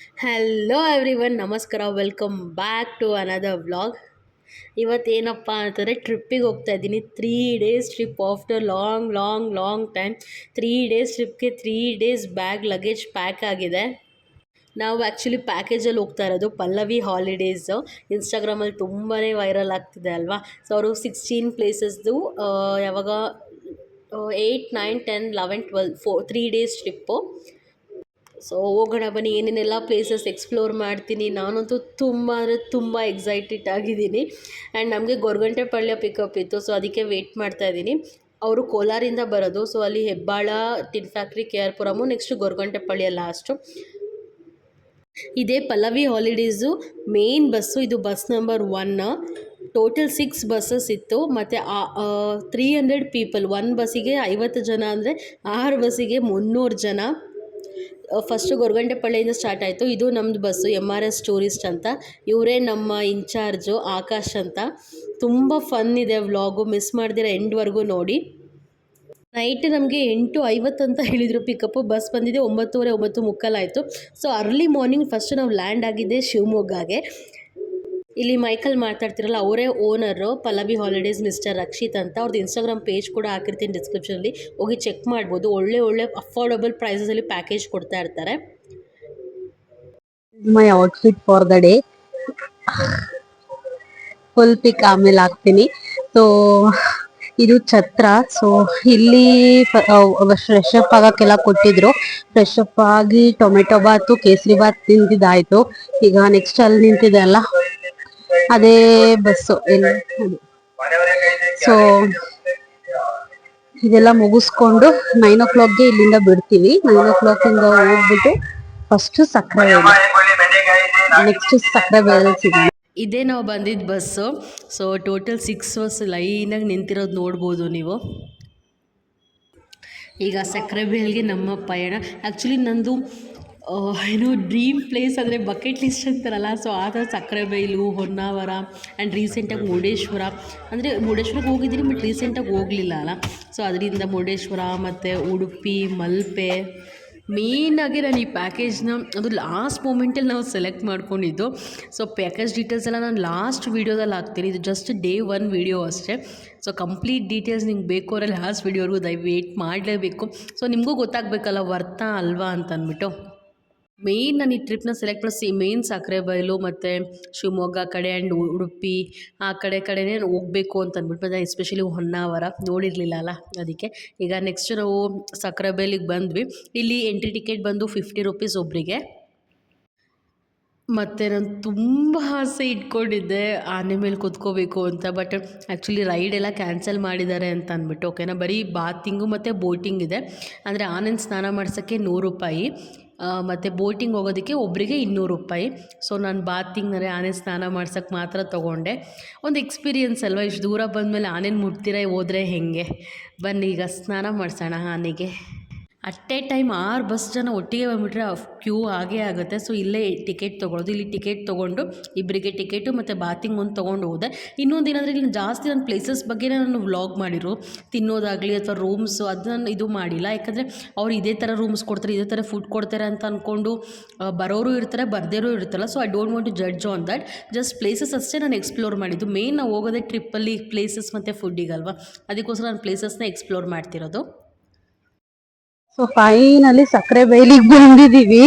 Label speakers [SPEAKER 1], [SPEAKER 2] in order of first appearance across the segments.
[SPEAKER 1] Hello everyone, ನಮಸ್ಕಾರ. Welcome back to another vlog. ಇವತ್ತೇನಪ್ಪ ಅಂತಂದರೆ ಟ್ರಿಪ್ಪಿಗೆ ಹೋಗ್ತಾ ಇದ್ದೀನಿ. 3 days trip after long long long time. 3 days ಟ್ರಿಪ್ಗೆ 3 ಡೇಸ್ ಬ್ಯಾಗ್ ಲಗೇಜ್ ಪ್ಯಾಕ್ ಆಗಿದೆ. ನಾವು ಆ್ಯಕ್ಚುಲಿ ಪ್ಯಾಕೇಜಲ್ಲಿ ಹೋಗ್ತಾ ಇರೋದು ಪಲ್ಲವಿ ಹಾಲಿಡೇಸು. ಇನ್ಸ್ಟಾಗ್ರಾಮಲ್ಲಿ ತುಂಬಾ ವೈರಲ್ ಆಗ್ತಿದೆ ಅಲ್ವಾ. ಸೊ ಅವರು 16 ಪ್ಲೇಸಸ್ದು ಯಾವಾಗ 8, 9, 10, 11, 12 3 ಡೇಸ್ ಟ್ರಿಪ್ಪು. ಸೊ ಹೋಗೋಣ ಬನ್ನಿ, ಏನೇನೆಲ್ಲ ಪ್ಲೇಸಸ್ ಎಕ್ಸ್ಪ್ಲೋರ್ ಮಾಡ್ತೀನಿ. ನಾನಂತೂ ತುಂಬ ಅಂದರೆ ತುಂಬ ಎಕ್ಸೈಟೆಡ್ ಆಗಿದ್ದೀನಿ. ಆ್ಯಂಡ್ ನಮಗೆ ಗೊರಗುಂಟೆಪಾಳ್ಯ ಪಿಕಪ್ ಇತ್ತು, ಸೊ ಅದಕ್ಕೆ ವೆಯ್ಟ್ ಮಾಡ್ತಾ ಇದ್ದೀನಿ. ಅವರು ಕೋಲಾರಿಂದ ಬರೋದು, ಸೊ ಅಲ್ಲಿ Hebbal, tin factory, K R Puram, next Goraguntepalya last. ಇದೇ ಪಲ್ಲವಿ ಹಾಲಿಡೇಸು ಮೇನ್ ಬಸ್ಸು. ಇದು ಬಸ್ ನಂಬರ್ 1. ಟೋಟಲ್ 6 ಬಸ್ಸಸ್ ಇತ್ತು. ಮತ್ತು 300 ಪೀಪಲ್. ಒಂದು ಬಸ್ಸಿಗೆ 50 ಜನ ಅಂದರೆ 6 ಬಸ್ಸಿಗೆ 300 ಜನ. ಫಸ್ಟು ಗೊರಗುಂಟೆಪಾಳ್ಯದಿಂದ ಸ್ಟಾರ್ಟ್ ಆಯಿತು. ಇದು ನಮ್ಮದು ಬಸ್ಸು, MRS ಟೂರಿಸ್ಟ್ ಅಂತ. ಇವರೇ ನಮ್ಮ ಇನ್ಚಾರ್ಜು ಆಕಾಶ್ ಅಂತ. ತುಂಬ ಫನ್ ಇದೆ ವ್ಲಾಗು, ಮಿಸ್ ಮಾಡ್ದಿರ ಎಂಡ್ವರೆಗೂ ನೋಡಿ. ನೈಟ್ ನಮಗೆ 8:50 ಅಂತ ಹೇಳಿದರು ಪಿಕಪ್ಪು. ಬಸ್ ಬಂದಿದೆ 9:30, 9:45 ಆಯಿತು. ಸೊ ಅರ್ಲಿ ಮಾರ್ನಿಂಗ್ ಫಸ್ಟ್ ನಾವು ಲ್ಯಾಂಡ್ ಆಗಿದ್ದೆ ಶಿವಮೊಗ್ಗಗೆ. ಇಲ್ಲಿ ಮೈಕಲ್ ಮಾತಾಡ್ತಿರಲ್ಲ, ಅವರೇ owner Pallavi holidays, mister Rakshit ಅಂತ. ಅವ್ರದ್ದು ಇನ್ಸ್ಟಾಗ್ರಾಮ್ ಪೇಜ್ ಕೂಡ ಹಾಕಿರ್ತೀನಿ ಡಿಸ್ಕ್ರಿಪ್ಷನಲ್ಲಿ, ಹೋಗಿ ಚೆಕ್ ಮಾಡ್ಬೋದು. ಒಳ್ಳೆ ಒಳ್ಳೆ ಅಫೋರ್ಡಬಲ್ ಪ್ರೈಸಸಲ್ಲಿ ಪ್ಯಾಕೇಜ್ ಕೊಡ್ತಾ ಇರ್ತಾರೆ.
[SPEAKER 2] My outfit for the day. Full pic ಆಮೇಲೆ ಹಾಕ್ತೀನಿ. ಸೊ ಇದು ಛತ್ರ. ಸೊ ಇಲ್ಲಿ ಫ್ರೆಶ್ ಅಪ್ ಆಗಕ್ಕೆಲ್ಲ ಕೊಟ್ಟಿದ್ರು. ಫ್ರೆಶ್ ಅಪ್ ಆಗಿ ಟೊಮೆಟೊ ಬಾತು, ಕೇಸರಿ ಬಾತ್ ತಿಂದಿದ್ದಾಯ್ತು. ಈಗ ನೆಕ್ಸ್ಟ್ ಅಲ್ಲಿ ನಿಂತಿದೆ ಅಲ್ಲ, ಅದೇ ಬಸ್ಸು ಎಲ್ಲ. ಸೊ ಇದೆಲ್ಲ ಮುಗಿಸ್ಕೊಂಡು 9 o'clockಗೆ ಇಲ್ಲಿಂದ ಬಿಡ್ತೀವಿ. 9 o'clock ಹೋಗ್ಬಿಟ್ಟು ಫಸ್ಟ್ ಸಕ್ಕರೆ ನೆಕ್ಸ್ಟ್ ಸಕ್ಕರೆ ಬೇಳೆ ಸಿಗೋಣ.
[SPEAKER 1] ಇದೇ ನಾವು ಬಂದಿದ್ದ ಬಸ್ಸು. ಸೊ ಟೋಟಲ್ 6 ಬಸ್ ಲೈನಾಗಿ ನಿಂತಿರೋದು ನೋಡ್ಬೋದು ನೀವು. ಈಗ ಸಕ್ಕರೆಬೇಲ್ಗೆ ನಮ್ಮ ಪಯಣ. ಆ್ಯಕ್ಚುಲಿ ನಂದು ಏನು ಡ್ರೀಮ್ ಪ್ಲೇಸ್ ಅಂದರೆ ಬಕೆಟ್ ಲಿಸ್ಟ್ ಅಂತಾರಲ್ಲ, ಸೊ ಆ ಥರ ಸಕ್ಕರೆಬೈಲು, ಹೊನ್ನಾವರ ಆ್ಯಂಡ್ ರೀಸೆಂಟಾಗಿ ಮುರುಡೇಶ್ವರ. ಅಂದರೆ ಮುರುಡೇಶ್ವರಕ್ಕೆ ಹೋಗಿದ್ದೀನಿ, ಬಟ್ ರೀಸೆಂಟಾಗಿ ಹೋಗಲಿಲ್ಲ ಅಲ್ಲ. ಸೊ ಅದರಿಂದ ಮುರುಡೇಶ್ವರ ಮತ್ತು ಉಡುಪಿ, ಮಲ್ಪೆ. ಮೇಯ್ನಾಗಿ ನಾನು ಈ ಪ್ಯಾಕೇಜ್ನ ಅದು ಲಾಸ್ಟ್ ಮೂಮೆಂಟಲ್ಲಿ ನಾವು ಸೆಲೆಕ್ಟ್ ಮಾಡ್ಕೊಂಡಿದ್ದು. ಸೊ ಪ್ಯಾಕೇಜ್ ಡೀಟೇಲ್ಸ್ ಎಲ್ಲ ನಾನು ಲಾಸ್ಟ್ ವೀಡಿಯೋದಲ್ಲಿ ಹಾಕ್ತೀನಿ. ಇದು ಜಸ್ಟ್ ಡೇ 1 ವೀಡಿಯೋ ಅಷ್ಟೇ. ಸೊ ಕಂಪ್ಲೀಟ್ ಡೀಟೇಲ್ಸ್ ನಿಮ್ಗೆ ಬೇಕು ಅಂದರೆ ಲಾಸ್ಟ್ ವೀಡಿಯೋವರೆಗೂ ವೇಟ್ ಮಾಡಲೇಬೇಕು. ಸೊ ನಿಮಗೂ ಗೊತ್ತಾಗಬೇಕಲ್ಲ ವರ್ತಾ ಅಲ್ವಾ ಅಂತ ಅಂದ್ಬಿಟ್ಟು. ಮೇಯ್ನ್ ನಾನು ಈ ಟ್ರಿಪ್ನ ಸೆಲೆಕ್ಟ್ ಮಾಡಿಸಿ ಮೇಯ್ನ್ ಸಕ್ಕರೆಬೈಲು ಮತ್ತು ಶಿವಮೊಗ್ಗ ಕಡೆ ಆ್ಯಂಡ್ ಉಡುಪಿ ಆ ಕಡೆನೇ ಹೋಗಬೇಕು ಅಂತ ಅಂದ್ಬಿಟ್ಟು. ಮತ್ತು ಎಸ್ಪೆಷಲಿ ಹೊನ್ನಾವರ ನೋಡಿರಲಿಲ್ಲ ಅಲ್ಲ, ಅದಕ್ಕೆ. ಈಗ ನೆಕ್ಸ್ಟ್ ನಾವು ಸಕ್ಕರೆಬೈಲಿಗೆ ಬಂದ್ವಿ. ಇಲ್ಲಿ ಎಂಟ್ರಿ ಟಿಕೆಟ್ ಬಂದು 50 ರೂಪೀಸ್ ಒಬ್ಬರಿಗೆ. ಮತ್ತು ನಾನು ತುಂಬ ಆಸೆ ಇಟ್ಕೊಂಡಿದ್ದೆ ಆನೆ ಮೇಲೆ ಕೂತ್ಕೋಬೇಕು ಅಂತ. ಬಟ್ ಆ್ಯಕ್ಚುಲಿ ರೈಡೆಲ್ಲ ಕ್ಯಾನ್ಸಲ್ ಮಾಡಿದ್ದಾರೆ ಅಂತ ಅಂದ್ಬಿಟ್ಟು, ಓಕೆನಾ. ಬರೀ ಬಾತಿಂಗು ಮತ್ತು ಬೋಟಿಂಗ್ ಇದೆ. ಅಂದರೆ ಆನೆನ ಸ್ನಾನ ಮಾಡ್ಸೋಕ್ಕೆ 100 ರೂಪಾಯಿ, ಮತ್ತು ಬೋಟಿಂಗ್ ಹೋಗೋದಕ್ಕೆ ಒಬ್ಬರಿಗೆ 200 ರೂಪಾಯಿ. ಸೊ ನಾನು ಬಾತಿಂಗ್ ಅಂದರೆ ಆನೆ ಸ್ನಾನ ಮಾಡ್ಸೋಕ್ಕೆ ಮಾತ್ರ ತೊಗೊಂಡೆ. ಒಂದು ಎಕ್ಸ್ಪೀರಿಯನ್ಸ್ ಅಲ್ವಾ. ಇಷ್ಟು ದೂರ ಬಂದಮೇಲೆ ಆನೆನ ಮುಟ್ತಿರ ಹೋದರೆ ಹೇಗೆ. ಬನ್ನಿ ಈಗ ಸ್ನಾನ ಮಾಡಿಸೋಣ ಆನೆಗೆ. ಅಟ್ ಎ ಟೈಮ್ 6 ಬಸ್ ಜನ ಒಟ್ಟಿಗೆ ಬಂದುಬಿಟ್ರೆ ಕ್ಯೂ ಆಗೇ ಆಗುತ್ತೆ. ಸೊ ಇಲ್ಲೇ ಟಿಕೆಟ್ ತೊಗೊಳೋದು. ಇಲ್ಲಿ ಟಿಕೆಟ್ ತೊಗೊಂಡು ಇಬ್ಬರಿಗೆ ಟಿಕೆಟು ಮತ್ತು ಬಾತಿಂಗ್ ಒಂದು ತೊಗೊಂಡು ಹೋದೆ. ಇನ್ನೊಂದು ಏನಂದರೆ ಇಲ್ಲಿ ಜಾಸ್ತಿ ನನ್ನ ಪ್ಲೇಸಸ್ ಬಗ್ಗೆನೇ ನಾನು ವ್ಲಾಗ್ ಮಾಡಿರು. ತಿನ್ನೋದಾಗಲಿ ಅಥವಾ ರೂಮ್ಸು ಅದು ನಾನು ಇದು ಮಾಡಿಲ್ಲ. ಯಾಕಂದರೆ ಅವ್ರು ಇದೇ ಥರ ರೂಮ್ಸ್ ಕೊಡ್ತಾರೆ, ಇದೇ ಥರ ಫುಡ್ ಕೊಡ್ತಾರೆ ಅಂತ ಅಂದ್ಕೊಂಡು ಬರೋರು ಇರ್ತಾರೆ, ಬರ್ದೇರೂ ಇರ್ತಾರಲ್ಲ. So I don't want to judge on that. Just places ಅಷ್ಟೇ ನಾನು ಎಕ್ಸ್ಪ್ಲೋರ್ ಮಾಡಿದ್ದು. ಮೇನ್ ನಾವು ಹೋಗೋದೇ ಟ್ರಿಪ್ಪಲ್ಲಿ ಪ್ಲೇಸಸ್ ಮತ್ತು ಫುಡ್ಡಿಗಲ್ವ, ಅದಕ್ಕೋಸ್ಕರ ನಾನು ಪ್ಲೇಸಸ್ನ ಎಕ್ಸ್ಪ್ಲೋರ್ ಮಾಡ್ತಿರೋದು.
[SPEAKER 2] ಸೊ ಫೈನಲಿ ಸಕ್ಕರೆಬೈಲಿಗೆ ಬಂದಿದ್ದೀವಿ.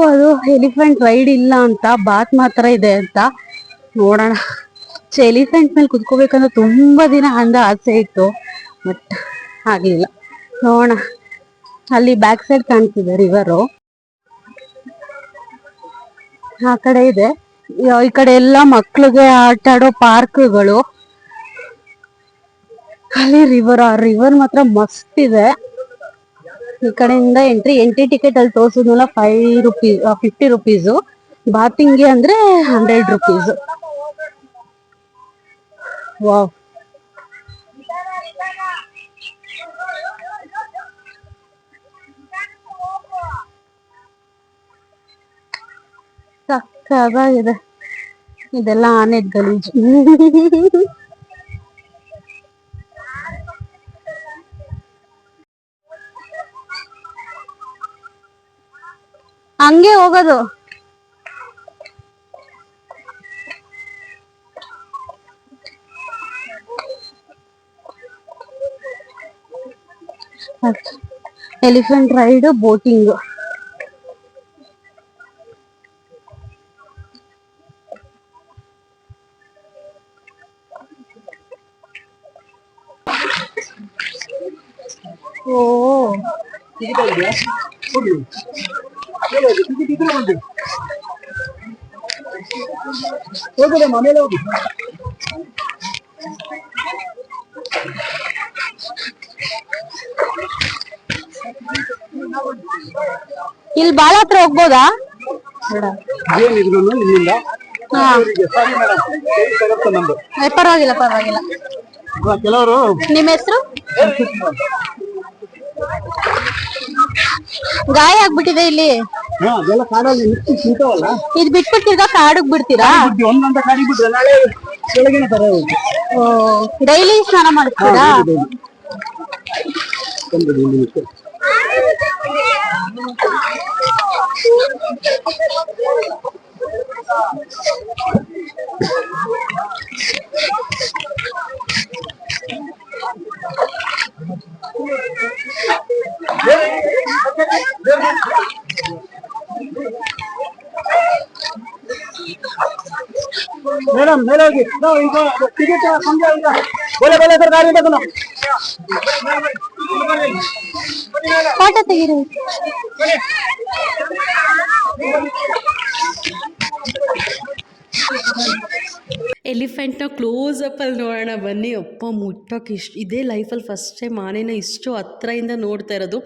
[SPEAKER 2] ಅದು ಎಲಿಫೆಂಟ್ ರೈಡ್ ಇಲ್ಲ ಅಂತ, ಬಾತ್ ಮಾತ್ರ ಇದೆ ಅಂತ. ನೋಡೋಣ. ಎಲಿಫೆಂಟ್ ಮೇಲೆ ಕುತ್ಕೋಬೇಕಂದ್ರೆ ತುಂಬಾ ದಿನ ಆಸೆ ಇತ್ತು, ಬಟ್ ಆಗ್ಲಿಲ್ಲ. ನೋಡೋಣ. ಅಲ್ಲಿ ಬ್ಯಾಕ್ ಸೈಡ್ ಕಾಣ್ತಿದೆ ರಿವರು, ಆ ಕಡೆ ಇದೆ. ಈ ಕಡೆ ಎಲ್ಲ ಮಕ್ಳಿಗೆ ಆಟ ಆಡೋ ಪಾರ್ಕ್ಗಳು. ಅಲ್ಲಿ ರಿವರ್, ಆ ರಿವರ್ ಮಾತ್ರ ಮಸ್ತ್ ಇದೆ. ಈ ಕಡೆಯಿಂದ ಎಂಟ್ರಿ ಟಿಕೆಟ್ ಅಲ್ಲಿ ತೋರ್ಸಿದ್ನಲ್ಲ 5 ರೂಪೀಸ್, 50 ರೂಪೀಸು. ಬಾತಿಂಗ್ಗೆ ಅಂದ್ರೆ 100 ರೂಪೀಸ್. ವಾವ್, ಸಕ್ಕತ್ತಾಗಿದೆ. ಇದೆಲ್ಲ ಆನೆ ಗಲೀಜು. ಹಂಗೆ ಹೋಗೋದು. Elephant ride, boating. ಓ ಇಲ್ಲಿ ಬಾಳ ಹತ್ರ ಹೋಗ್ಬೋದಾ? ಪರವಾಗಿಲ್ಲ ಪರವಾಗಿಲ್ಲ. ನಿಮ್ಮ ಹೆಸರು? ಗಾಯ ಆಗ್ಬಿಟ್ಟಿದೆ ಇಲ್ಲಿ. ಇದು ಬಿಟ್ಬಿಟ್ಟಿರ ಕಾಡಿಗೆ ಬಿಡ್ತೀರಾ? ಡೈಲಿ ಸ್ನಾನ ಮಾಡ್ತೀರಾ?
[SPEAKER 3] ಮೇಡಮ್ ಮೇಲೆ ಹೋಗಿ ಈಗ ಟಿಕೆಟ್ ಸಂಜೆ ಈಗ ಬೋಲೆ ಬೋಲೆ ಸರ್ ಗಾಡಿ ಬೇಕು ನಾವು
[SPEAKER 2] ಫೋಟೋ ತೆಗೀರಿ.
[SPEAKER 1] ಎಲಿಫೆಂಟ್ನ ಕ್ಲೋಸ್ ಅಪ್ಪಲ್ಲಿ ನೋಡೋಣ ಬನ್ನಿ. ಅಪ್ಪ ಮುಟ್ಟೋಕೆ ಇದೇ ಲೈಫಲ್ಲಿ ಫಸ್ಟ್ ಟೈಮ್ ಆನೆನ ಇಷ್ಟು ಹತ್ರದಿಂದ ನೋಡ್ತಾ ಇರೋದು.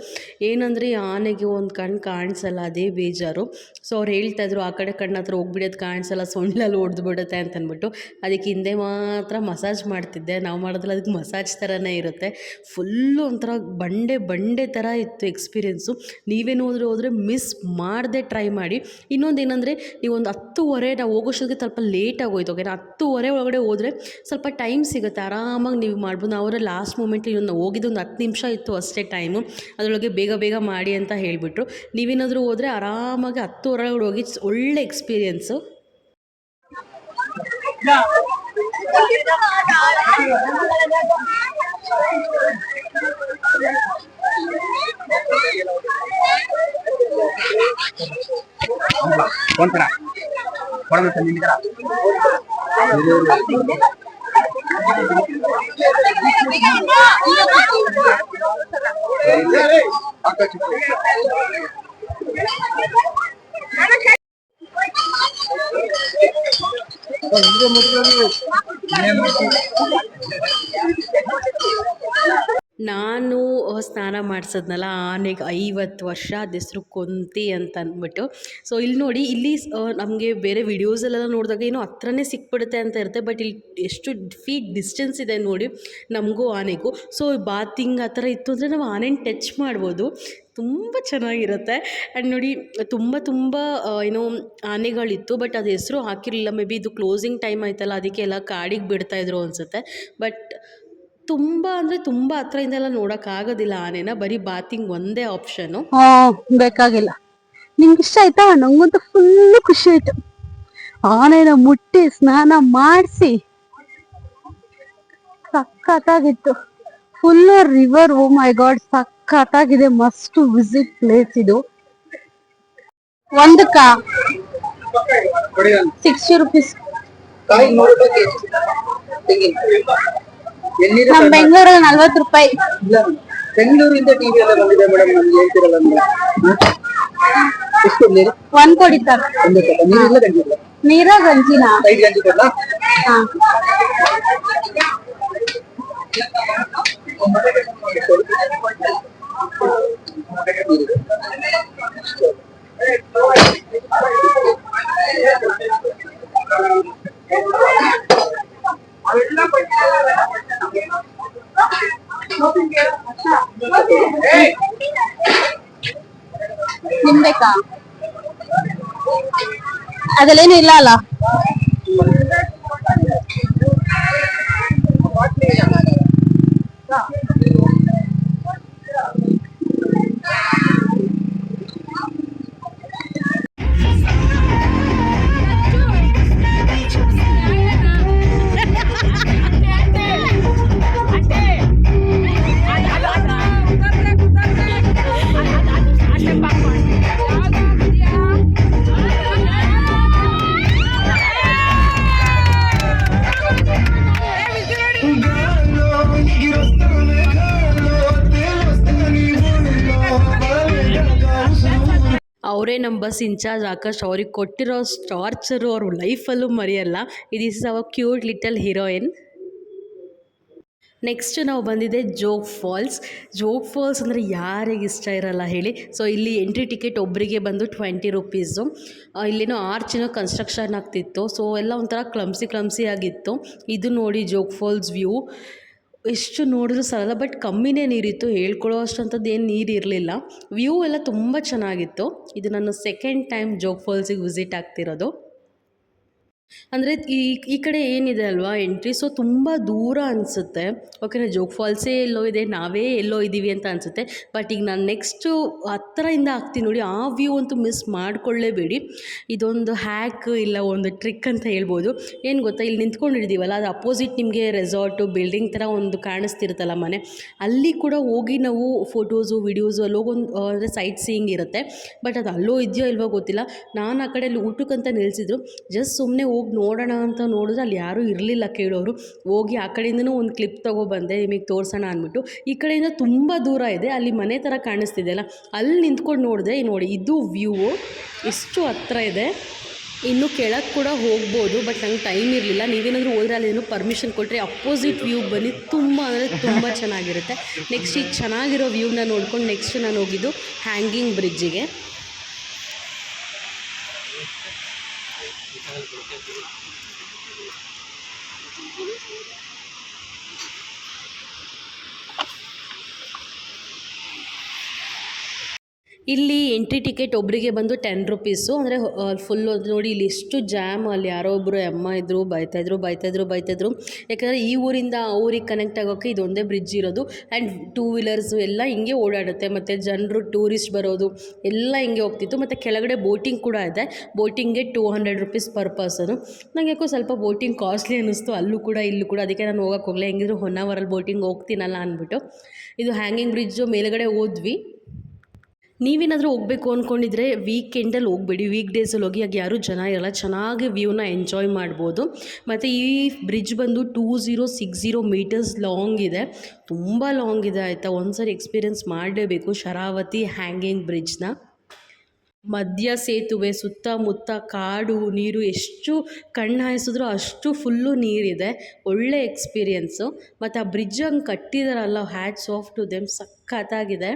[SPEAKER 1] ಏನಂದರೆ ಆನೆಗೆ ಒಂದು ಕಣ್ಣು ಕಾಣಿಸಲ್ಲ, ಅದೇ ಬೇಜಾರು. ಸೊ ಅವ್ರು ಹೇಳ್ತಾಯಿದ್ರು ಆ ಕಡೆ ಕಣ್ಣು ಹತ್ರ ಹೋಗ್ಬಿಡೋದು ಕಾಣಿಸಲ್ಲ, ಸೊಂಡ್ಲಲ್ಲಿ ಹೊಡೆದು ಬಿಡುತ್ತೆ ಅಂತಂದ್ಬಿಟ್ಟು. ಅದಕ್ಕೆ ಹಿಂದೆ ಮಾತ್ರ ಮಸಾಜ್ ಮಾಡ್ತಿದ್ದೆ. ನಾವು ಮಾಡೋದ್ರಲ್ಲಿ ಅದಕ್ಕೆ ಮಸಾಜ್ ಥರನೇ ಇರುತ್ತೆ. ಫುಲ್ಲು ಒಂಥರ ಬಂಡೆ ಥರ ಇತ್ತು ಎಕ್ಸ್ಪೀರಿಯೆನ್ಸು. ನೀವೇನಾದರೂ ಹೋದರೆ ಮಿಸ್ ಮಾಡದೆ ಟ್ರೈ ಮಾಡಿ. ಇನ್ನೊಂದು ಏನಂದರೆ ನೀವೊಂದು 10:30 ನಾವು ಹೋಗೋಷ್ಟೊತ್ತಿಗೆ ಸ್ವಲ್ಪ ಲೇಟ್ ಆಗೋಯ್ತು. ಓಕೆನಾ, 10:30 ಒಳಗಡೆ ಹೋದರೆ ಸ್ವಲ್ಪ ಟೈಮ್ ಸಿಗುತ್ತೆ, ಆರಾಮಾಗಿ ನೀವು ಮಾಡ್ಬೋದು. ನಾವು ಅವರ ಲಾಸ್ಟ್ ಮೂಮೆಂಟಲ್ಲಿ ಹೋಗಿದ್ದು ಒಂದು 10 ನಿಮಿಷ ಇತ್ತು ಅಷ್ಟೇ ಟೈಮು. ಅದರೊಳಗೆ ಬೇಗ ಮಾಡಿ ಅಂತ ಹೇಳಿಬಿಟ್ರು. ನೀವೇನಾದರೂ ಹೋದರೆ ಆರಾಮಾಗಿ 10:30 ಒಳಗಡೆ ಹೋಗಿ ಒಳ್ಳೆ ಎಕ್ಸ್ಪೀರಿಯೆನ್ಸು. ನಾನು ಸ್ನಾನ ಮಾಡಿಸಿದ್ನಲ್ಲ ಆನೆಗೆ 50 ವರ್ಷ, ಅದ ಹೆಸರು ಕೊಂತಿ ಅಂತ ಅಂದ್ಬಿಟ್ಟು. ಸೊ ಇಲ್ಲಿ ನೋಡಿ, ಇಲ್ಲಿ ನಮಗೆ ಬೇರೆ ವಿಡಿಯೋಸಲ್ಲೆಲ್ಲ ನೋಡಿದಾಗ ಏನೋ ಹತ್ರನೇ ಸಿಕ್ಬಿಡುತ್ತೆ ಅಂತ ಇರುತ್ತೆ. ಬಟ್ ಇಲ್ಲಿ ಎಷ್ಟು ಫೀಟ್ ಡಿಸ್ಟೆನ್ಸ್ ಇದೆ ನೋಡಿ ನಮಗೂ ಆನೆಗೂ. ಸೊ ಬಾತಿಂಗ್ ಆ ಥರ ಇತ್ತು ಅಂದರೆ ನಾವು ಆನೆನ ಟಚ್ ಮಾಡ್ಬೋದು. ತುಂಬ ಚೆನ್ನಾಗಿರುತ್ತೆ. ಆ್ಯಂಡ್ ನೋಡಿ ತುಂಬ ಏನೋ ಆನೆಗಳಿತ್ತು, ಬಟ್ ಅದು ಹೆಸರು ಹಾಕಿರಲಿಲ್ಲ. ಮೇ ಬಿ ಇದು ಕ್ಲೋಸಿಂಗ್ ಟೈಮ್ ಆಯ್ತಲ್ಲ, ಅದಕ್ಕೆ ಎಲ್ಲ ಕಾಡಿಗೆ ಬಿಡ್ತಾಯಿದ್ರು ಅನಿಸುತ್ತೆ. ಬಟ್ ತುಂಬ ಅಂದರೆ ತುಂಬ ಹತ್ರದಿಂದ ಎಲ್ಲ ನೋಡೋಕ್ಕಾಗೋದಿಲ್ಲ ಆನೆನ, ಬರೀ ಬಾತಿಂಗ್ ಒಂದೇ ಆಪ್ಷನು.
[SPEAKER 2] ಬೇಕಾಗಿಲ್ಲ. ನಿಮ್ಗೆ ಇಷ್ಟ ಆಯ್ತಾ? ನಂಗಂತೂ ಫುಲ್ಲು ಖುಷಿ ಆಯ್ತು. ಆನೆನ ಮುಟ್ಟಿ ಸ್ನಾನ ಮಾಡಿಸಿ ಸಖತ್ತಾಗಿತ್ತು. Full river. Oh my god, ಸಖತ್ತಾಗಿದೆ. ಮಸ್ಟ್ ವಿಸಿಟ್ ಪ್ಲೇಸ್ ಇದು. ಒಂದಕ್ಕ 60 rupees. ನಮ್ ಬೆಂಗಳೂರಲ್ಲಿ 40 ರೂಪಾಯಿ.
[SPEAKER 3] ಬೆಂಗಳೂರಿಂದ ಟಿವಿ ಎಲ್ಲ ಬಂದಿದೆ ಮೇಡಮ್, ನಮ್ಗೆ ಹೇಳ್ತಿರಲ್ಲ
[SPEAKER 2] ಒಂದ್ ಕೊಡಿ ಸರ್. ನೀರ ಗಂಜಿನ
[SPEAKER 3] 5 ಗಂಜಿ ಕೊಡ್ಲಾ?
[SPEAKER 2] ನಿಮ್ಬೇಕಾ? ಅದಲ್ಲೇನು ಇಲ್ಲ ಅಲ್ಲ.
[SPEAKER 1] ಅವರೇ ನಮ್ಮ ಬಸ್ ಇನ್ಚಾರ್ಜ್ ಆಕಾಶ್. ಅವ್ರಿಗೆ ಕೊಟ್ಟಿರೋ ಟಾರ್ಚರು ಅವ್ರ ಲೈಫಲ್ಲೂ ಮರೆಯಲ್ಲ. This is our cute little heroine. Next ನಾವು ಬಂದಿದ್ದೆ ಜೋಗ್ ಫಾಲ್ಸ್ ಅಂದರೆ ಯಾರಿಗೆ ಇಷ್ಟ ಇರಲ್ಲ ಹೇಳಿ. ಸೊ ಇಲ್ಲಿ ಎಂಟ್ರಿ ಟಿಕೆಟ್ ಒಬ್ಬರಿಗೆ ಬಂದು 20 ರುಪೀಸು. ಇಲ್ಲೇನೋ ಆರ್ಚಿನೋ ಕನ್ಸ್ಟ್ರಕ್ಷನ್ ಆಗ್ತಿತ್ತು, ಸೊ ಎಲ್ಲ ಒಂಥರ ಕ್ಲಮ್ಸಿ ಆಗಿತ್ತು. ಇದು ನೋಡಿ ಜೋಗ್ ಫಾಲ್ಸ್ ವ್ಯೂ ಎಷ್ಟು ನೋಡಿದ್ರು ಸಾಲಲ್ಲ, ಬಟ್ ಕಮ್ಮಿನೇ ನೀರಿತ್ತು, ಹೇಳ್ಕೊಳ್ಳೋ ಅಷ್ಟಂಥದ್ದು ಏನು ನೀರು ಇರಲಿಲ್ಲ. ವ್ಯೂ ಎಲ್ಲ ತುಂಬ ಚೆನ್ನಾಗಿತ್ತು. ಇದು ನಾನು ಸೆಕೆಂಡ್ ಟೈಮ್ ಜೋಗ್ ಫಾಲ್ಸಿಗೆ ವಿಸಿಟ್ ಆಗ್ತಿರೋದು. ಅಂದರೆ ಈ ಕಡೆ ಏನಿದೆ ಅಲ್ವಾ ಎಂಟ್ರಿ, ಸೊ ತುಂಬ ದೂರ ಅನಿಸುತ್ತೆ. ಓಕೆನಾ, ಜೋಗ್ ಫಾಲ್ಸೇ ಎಲ್ಲೋ ಇದೆ, ನಾವೇ ಎಲ್ಲೋ ಇದ್ದೀವಿ ಅಂತ ಅನಿಸುತ್ತೆ. ಬಟ್ ಈಗ ನಾನು ನೆಕ್ಸ್ಟು ಹತ್ತಿರದಿಂದ ಆಗ್ತೀನಿ ನೋಡಿ, ಆ ವ್ಯೂ ಅಂತೂ ಮಿಸ್ ಮಾಡಿಕೊಳ್ಳೇಬೇಡಿ. ಇದೊಂದು ಹ್ಯಾಕ್ ಇಲ್ಲ ಒಂದು ಟ್ರಿಕ್ ಅಂತ ಹೇಳ್ಬೋದು. ಏನು ಗೊತ್ತಾ, ಇಲ್ಲಿ ನಿಂತ್ಕೊಂಡಿದ್ದೀವಲ್ಲ, ಅದು ಅಪೋಸಿಟ್ ನಿಮಗೆ ರೆಸಾರ್ಟು ಬಿಲ್ಡಿಂಗ್ ಥರ ಒಂದು ಕಾಣಿಸ್ತಿರುತ್ತಲ್ಲ ಮನೆ, ಅಲ್ಲಿ ಕೂಡ ಹೋಗಿ ನಾವು ಫೋಟೋಸು ವಿಡಿಯೋಸು ಅಲ್ಲೋಗೊಂದು ಅಂದರೆ ಸೈಟ್ ಸೀಯಿಂಗ್ ಇರುತ್ತೆ. ಬಟ್ ಅದು ಅಲ್ಲೋ ಇದೆಯೋ ಇಲ್ವೋ ಗೊತ್ತಿಲ್ಲ. ನಾನು ಆ ಕಡೆ ಅಲ್ಲಿ ಊಟಕ್ಕಂತ ನಿಲ್ಲಿಸಿದ್ರು, ಜಸ್ಟ್ ಸುಮ್ಮನೆ ಹೋಗಿ ನೋಡೋಣ ಅಂತ ನೋಡಿದ್ರೆ ಅಲ್ಲಿ ಯಾರೂ ಇರಲಿಲ್ಲ ಕೇಳೋರು. ಹೋಗಿ ಆ ಕಡೆಯಿಂದನೂ ಒಂದು ಕ್ಲಿಪ್ ತೊಗೊಬಂದೆ ನಿಮಗೆ ತೋರಿಸೋಣ ಅಂದ್ಬಿಟ್ಟು. ಈ ಕಡೆಯಿಂದ ತುಂಬ ದೂರ ಇದೆ, ಅಲ್ಲಿ ಮನೆ ಥರ ಕಾಣಿಸ್ತಿದೆಯಲ್ಲ, ಅಲ್ಲಿ ನಿಂತ್ಕೊಂಡು ನೋಡಿದೆ. ನೋಡಿ ಇದು ವ್ಯೂ ಎಷ್ಟು ಹತ್ರ ಇದೆ. ಇನ್ನೂ ಕೆಳಗೆ ಕೂಡ ಹೋಗ್ಬೋದು, ಬಟ್ ನಂಗೆ ಟೈಮ್ ಇರಲಿಲ್ಲ. ನೀವೇನಾದರೂ ಹೋದ್ರೆ ಅಲ್ಲಿ ಏನೋ ಪರ್ಮಿಷನ್ ಕೊಟ್ಟರೆ ಅಪೋಸಿಟ್ ವ್ಯೂ ಬನ್ನಿ, ತುಂಬ ಅಂದರೆ ತುಂಬ ಚೆನ್ನಾಗಿರುತ್ತೆ. ನೆಕ್ಸ್ಟ್ ಈ ಚೆನ್ನಾಗಿರೋ ವ್ಯೂನ ನೋಡ್ಕೊಂಡು ನೆಕ್ಸ್ಟ್ ನಾನು ಹೋಗಿದ್ದು ಹ್ಯಾಂಗಿಂಗ್ ಬ್ರಿಡ್ಜಿಗೆ. ಇಲ್ಲಿ ಎಂಟ್ರಿ ಟಿಕೆಟ್ ಒಬ್ಬರಿಗೆ ಬಂದು 10 ರುಪೀಸು. ಅಂದರೆ ಫುಲ್ಲು ನೋಡಿ ಇಲ್ಲಿ ಎಷ್ಟು ಜಾಮ್. ಅಲ್ಲಿ ಯಾರೋ ಒಬ್ಬರು ಅಮ್ಮ ಇದ್ದರು, ಬೈತಾಯಿದ್ರು. ಯಾಕಂದರೆ ಈ ಊರಿಂದ ಆ ಊರಿಗೆ ಕನೆಕ್ಟ್ ಆಗೋಕ್ಕೆ ಇದೊಂದೇ ಬ್ರಿಡ್ಜ್ ಇರೋದು. ಆ್ಯಂಡ್ 2 ವೀಲರ್ಸು ಎಲ್ಲ ಹಿಂಗೆ ಓಡಾಡುತ್ತೆ. ಮತ್ತು ಜನರು ಟೂರಿಸ್ಟ್ ಬರೋದು ಎಲ್ಲ ಹಿಂಗೆ ಹೋಗ್ತಿತ್ತು. ಮತ್ತು ಕೆಳಗಡೆ ಬೋಟಿಂಗ್ ಕೂಡ ಇದೆ. ಬೋಟಿಂಗ್ಗೆ 200 ರುಪೀಸ್ ಪರ್ ಪರ್ಸನು. ನಂಗೆ ಯಾಕೋ ಸ್ವಲ್ಪ ಬೋಟಿಂಗ್ ಕಾಸ್ಟ್ಲಿ ಅನ್ನಿಸ್ತು, ಅಲ್ಲೂ ಕೂಡ ಇಲ್ಲೂ ಕೂಡ. ಅದಕ್ಕೆ ನಾನು ಹೋಗೋಕ್ಕೆ ಹೋಗಲ್ಲ, ಹೆಂಗಿದ್ರು ಹೊನ್ನಾವರಲ್ಲಿ ಬೋಟಿಂಗ್ ಹೋಗ್ತೀನಲ್ಲ ಅಂದ್ಬಿಟ್ಟು. ಇದು ಹ್ಯಾಂಗಿಂಗ್ ಬ್ರಿಡ್ಜು ಮೇಲುಗಡೆ ಹೋದ್ವಿ. ನೀವೇನಾದರೂ ಹೋಗಬೇಕು ಅಂದ್ಕೊಂಡಿದ್ರೆ ವೀಕೆಂಡಲ್ಲಿ ಹೋಗಬೇಡಿ, ವೀಕ್ ಡೇಸಲ್ಲಿ ಹೋಗಿ. ಆಗ ಯಾರೂ ಜನ ಇರಲ್ಲ, ಚೆನ್ನಾಗಿ ವ್ಯೂನ ಎಂಜಾಯ್ ಮಾಡ್ಬೋದು. ಮತ್ತು ಈ ಬ್ರಿಡ್ಜ್ ಬಂದು 2060 ಮೀಟರ್ಸ್ ಲಾಂಗ್ ಇದೆ, ತುಂಬ ಲಾಂಗ್ ಇದೆ ಆಯಿತಾ. ಒಂದ್ಸರಿ ಎಕ್ಸ್ಪೀರಿಯೆನ್ಸ್ ಮಾಡಲೇಬೇಕು ಶರಾವತಿ ಹ್ಯಾಂಗಿಂಗ್ ಬ್ರಿಡ್ಜ್ನ. ಮಧ್ಯ ಸೇತುವೆ, ಸುತ್ತಮುತ್ತ ಕಾಡು, ನೀರು, ಎಷ್ಟು ಕಣ್ಣು ಹಾಯಿಸಿದ್ರೂ ಅಷ್ಟು ಫುಲ್ಲು ನೀರಿದೆ. ಒಳ್ಳೆ ಎಕ್ಸ್ಪೀರಿಯೆನ್ಸು. ಮತ್ತು ಆ ಬ್ರಿಡ್ಜ್ ಹಂಗೆ ಕಟ್ಟಿದಾರಲ್ಲ, ಹ್ಯಾಟ್ಸ್ ಆಫ್ ಟು ದೆಮ್, ಸಖತ್ತಾಗಿದೆ.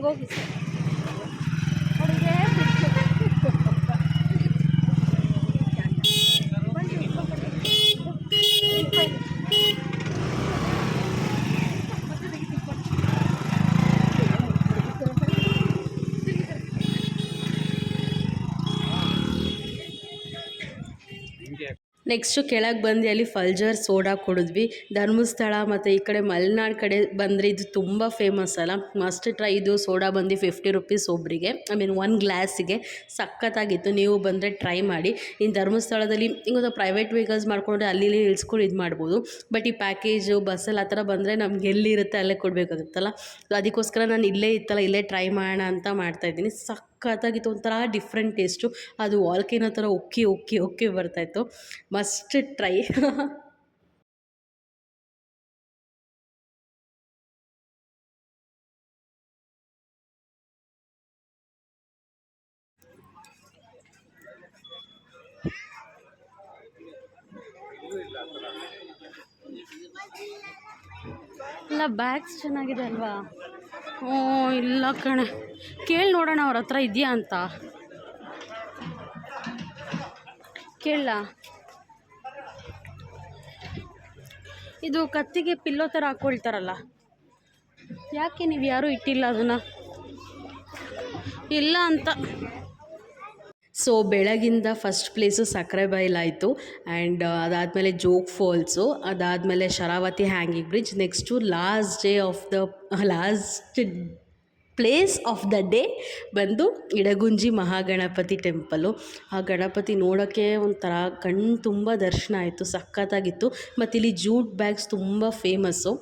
[SPEAKER 1] ಹೋಗಿ ನೆಕ್ಸ್ಟು ಕೆಳಗೆ ಬಂದು ಅಲ್ಲಿ ಫಲ್ಜರ್ ಸೋಡಾ ಕುಡಿದ್ವಿ. ಧರ್ಮಸ್ಥಳ ಮತ್ತು ಈ ಕಡೆ ಮಲೆನಾಡು ಕಡೆ ಬಂದರೆ ಇದು ತುಂಬ ಫೇಮಸ್ ಅಲ್ಲ, ಮಸ್ಟ್ ಟ್ರೈ. ಇದು ಸೋಡಾ ಬಂದು 50 ರುಪೀಸ್ ಒಬ್ಬರಿಗೆ, ಐ ಮೀನ್ 1 ಗ್ಲಾಸಿಗೆ. ಸಖತ್ತಾಗಿತ್ತು, ನೀವು ಬಂದರೆ ಟ್ರೈ ಮಾಡಿ. ಇನ್ನು ಧರ್ಮಸ್ಥಳದಲ್ಲಿ ಈಗ ಪ್ರೈವೇಟ್ ವೆಹಿಕಲ್ಸ್ ಮಾಡ್ಕೊಂಡ್ರೆ ಅಲ್ಲಿ ಇಳಿಸ್ಕೊಂಡು ಇದು ಮಾಡ್ಬೋದು. ಬಟ್ ಈ ಪ್ಯಾಕೇಜು ಬಸ್ಸಲ್ಲಿ ಆ ಥರ ಬಂದರೆ ನಮ್ಗೆ ಎಲ್ಲಿರುತ್ತೆ ಅಲ್ಲೇ ಕೊಡಬೇಕಾಗುತ್ತಲ್ಲ. ಅದಕ್ಕೋಸ್ಕರ ನಾನು ಇಲ್ಲೇ ಟ್ರೈ ಮಾಡೋಣ ಅಂತ ಮಾಡ್ತಾಯಿದ್ದೀನಿ. ಸಖತ್ತಾಗಿತ್ತು, ಒಂಥರ ಡಿಫ್ರೆಂಟ್ ಟೇಸ್ಟು. ಅದು ವಾಲ್ಕೇನೋ ಥರ ಉಕ್ಕಿ ಬರ್ತಾಯಿತ್ತು. Must try. ಇಲ್ಲ ಬ್ಯಾಗ್ಸ್ ಚೆನ್ನಾಗಿದೆ ಅಲ್ವಾ? ಹ್ಞೂ ಇಲ್ಲ ಕಣೆ, ಕೇಳಿ ನೋಡೋಣ ಅವ್ರ ಹತ್ರ ಇದೆಯಾ ಅಂತ. ಕೇಳ, ಇದು ಕತ್ತಿಗೆ ಪಿಲ್ಲೋ ಥರ ಹಾಕ್ಕೊಳ್ತಾರಲ್ಲ, ಯಾಕೆ ನೀವು ಯಾರೂ ಇಟ್ಟಿಲ್ಲ ಅದನ್ನು? ಇಲ್ಲ ಅಂತ. ಸೊ ಬೆಳಗಿಂದ ಫಸ್ಟ್ ಪ್ಲೇಸು ಸಕ್ಕರೆಬೈಲಾಯಿತು. ಆ್ಯಂಡ್ ಅದಾದಮೇಲೆ ಜೋಗ್ ಫಾಲ್ಸು, ಅದಾದಮೇಲೆ Sharavati hanging bridge. Next last place of the day ಬಂದು ಇಡಗುಂಜಿ ಮಹಾಗಣಪತಿ ಟೆಂಪಲು. ಆ ಗಣಪತಿ ನೋಡೋಕ್ಕೆ ಒಂಥರ ಕಣ್ಣು ತುಂಬ ದರ್ಶನ ಆಯಿತು, ಸಖತ್ತಾಗಿತ್ತು. ಮತ್ತು ಇಲ್ಲಿ ಜೂಟ್ ಬ್ಯಾಗ್ಸ್ ತುಂಬ ಫೇಮಸ್ಸು.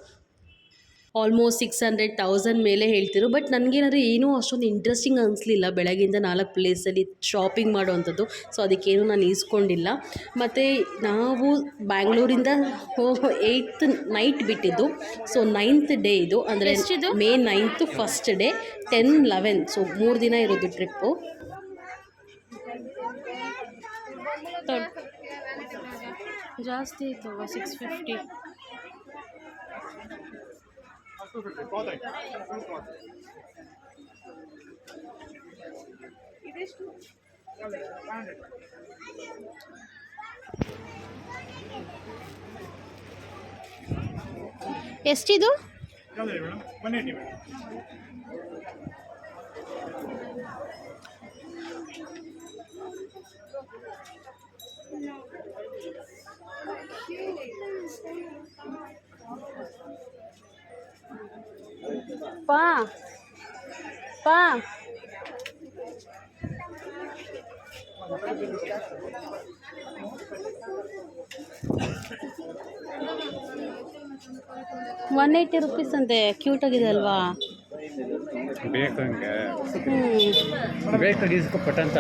[SPEAKER 1] ಆಲ್ಮೋಸ್ಟ್ 600,000 ಮೇಲೆ ಹೇಳ್ತಿರು. ಬಟ್ ನನಗೇನಾದರೂ ಏನೂ ಅಷ್ಟೊಂದು ಇಂಟ್ರೆಸ್ಟಿಂಗ್ ಅನಿಸ್ಲಿಲ್ಲ ಬೆಳಗ್ಗೆಯಿಂದ 4 ಪ್ಲೇಸಲ್ಲಿ ಶಾಪಿಂಗ್ ಮಾಡೋವಂಥದ್ದು. ಸೊ ಅದಕ್ಕೇನು ನಾನು ಈಸ್ಕೊಂಡಿಲ್ಲ. ಮತ್ತು ನಾವು ಬ್ಯಾಂಗ್ಳೂರಿಂದ 8th ನೈಟ್ ಬಿಟ್ಟಿದ್ದು. ಸೊ 9th ಡೇ ಇದು, ಅಂದರೆ May 9th first day, 10, 11, so 3 ದಿನ ಇರೋದು ಟ್ರಿಪ್ಪು. ಜಾಸ್ತಿ ಆಯ್ತಲ್ವ, 650. ಎಷ್ಟಿದು? ಪಾ 180 ರುಪೀಸ್ ಅಂತೆ. ಕ್ಯೂಟ್ ಆಗಿದೆ ಅಲ್ವಾ?
[SPEAKER 3] ಬೇಕಂಗೆ ಬೇಕಾಗಿ ಇಸ್ಕೊಪಟ್ಟಂತ.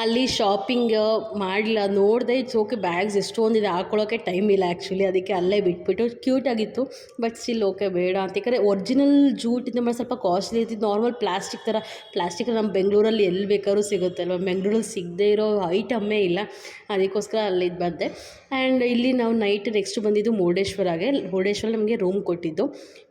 [SPEAKER 1] ಅಲ್ಲಿ ಶಾಪಿಂಗ್ ಮಾಡಲಿಲ್ಲ, ನೋಡಿದೆ. ಇಟ್ಸ್ ಓಕೆ, ಬ್ಯಾಗ್ಸ್ ಎಷ್ಟೊಂದಿದೆ, ಹಾಕ್ಕೊಳ್ಳೋಕ್ಕೆ ಟೈಮ್ ಇಲ್ಲ ಆ್ಯಕ್ಚುಲಿ. ಅದಕ್ಕೆ ಅಲ್ಲೇ ಬಿಟ್ಬಿಟ್ಟು. ಕ್ಯೂಟಾಗಿತ್ತು ಬಟ್ ಸ್ಟಿಲ್ ಓಕೆ ಬೇಡ ಅಂತ. ಯಾಕಂದರೆ ಒರಿಜಿನಲ್ ಜೂಟಿಂದ ಮಾಡಿ ಸ್ವಲ್ಪ ಕಾಸ್ಟ್ಲಿ ಇರ್ತಿತ್ತು. ನಾರ್ಮಲ್ ಪ್ಲಾಸ್ಟಿಕ್ ನಮ್ಮ ಬೆಂಗಳೂರಲ್ಲಿ ಎಲ್ಲಿ ಬೇಕಾದ್ರೂ ಸಿಗುತ್ತೆ ಅಲ್ವ, ಬೆಂಗಳೂರಲ್ಲಿ ಸಿಗದೇ ಇರೋ ಐಟಮ್ಮೇ ಇಲ್ಲ. ಅದಕ್ಕೋಸ್ಕರ ಅಲ್ಲಿದ್ದು ಬಂದೆ. ಆ್ಯಂಡ್ ಇಲ್ಲಿ ನಾವು ನೈಟ್ ನೆಕ್ಸ್ಟ್ ಬಂದಿದ್ದು ಮುರುಡೇಶ್ವರ ನಮಗೆ ರೂಮ್ ಕೊಟ್ಟಿದ್ದು.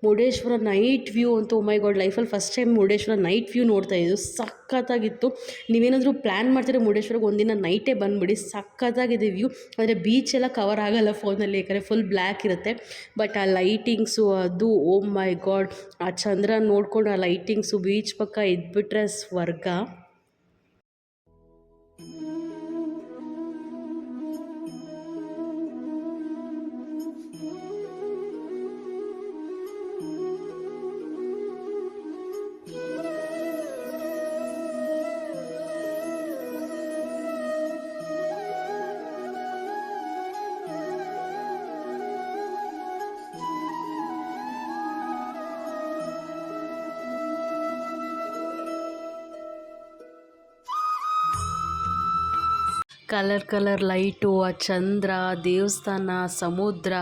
[SPEAKER 1] ಮುರುಡೇಶ್ವರ ನೈಟ್ ವ್ಯೂ ಅಂತೂ ಮೈ ಗಾಡ್, ಲೈಫಲ್ಲಿ first time Murudeshwar night view ನೋಡ್ತಾ ಇದ್ದು. ಸಖತ್ತಾಗಿತ್ತು. ನೀವೇನಾದರೂ ಪ್ಲ್ಯಾನ್ ಮಾಡ್ತೀರಾ ಮುರುಡೇಶ್ವರಕ್ಕೆ, ಒಂದಿನ ನೈಟೇ ಬಂದುಬಿಡಿ, ಸಖತ್ತಾಗಿದೆ ವ್ಯೂ. ಆದರೆ ಬೀಚ್ ಎಲ್ಲ ಕವರ್ ಆಗೋಲ್ಲ ಫೋನಲ್ಲಿ, ಯಾಕಂದರೆ ಫುಲ್ ಬ್ಲ್ಯಾಕ್ ಇರುತ್ತೆ. ಬಟ್ ಆ ಲೈಟಿಂಗ್ಸು ಅದು ಓ ಮೈ ಗಾಡ್, ಆ ಚಂದ್ರ ನೋಡಿಕೊಂಡು ಆ ಲೈಟಿಂಗ್ಸು ಬೀಚ್ ಪಕ್ಕ ಇದ್ಬಿಟ್ರೆ ಸ್ವರ್ಗ. ಕಲರ್ ಲೈಟು, ಆ ಚಂದ್ರ, ದೇವಸ್ಥಾನ, ಸಮುದ್ರ,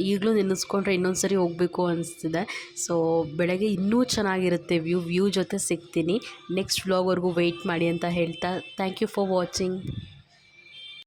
[SPEAKER 1] ಈಗಲೂ ನೆನೆಸ್ಕೊಂಡ್ರೆ ಇನ್ನೊಂದು ಸರಿ ಹೋಗಬೇಕು ಅನಿಸ್ತಿದೆ. ಸೊ ಬೆಳಗ್ಗೆ ಇನ್ನೂ ಚೆನ್ನಾಗಿರುತ್ತೆ ವ್ಯೂ ಜೊತೆ ಸಿಗ್ತೀನಿ. ನೆಕ್ಸ್ಟ್ ವ್ಲಾಗ್ವರೆಗೂ ವೆಯ್ಟ್ ಮಾಡಿ ಅಂತ ಹೇಳ್ತಾ, ಥ್ಯಾಂಕ್ ಯು ಫಾರ್ ವಾಚಿಂಗ್.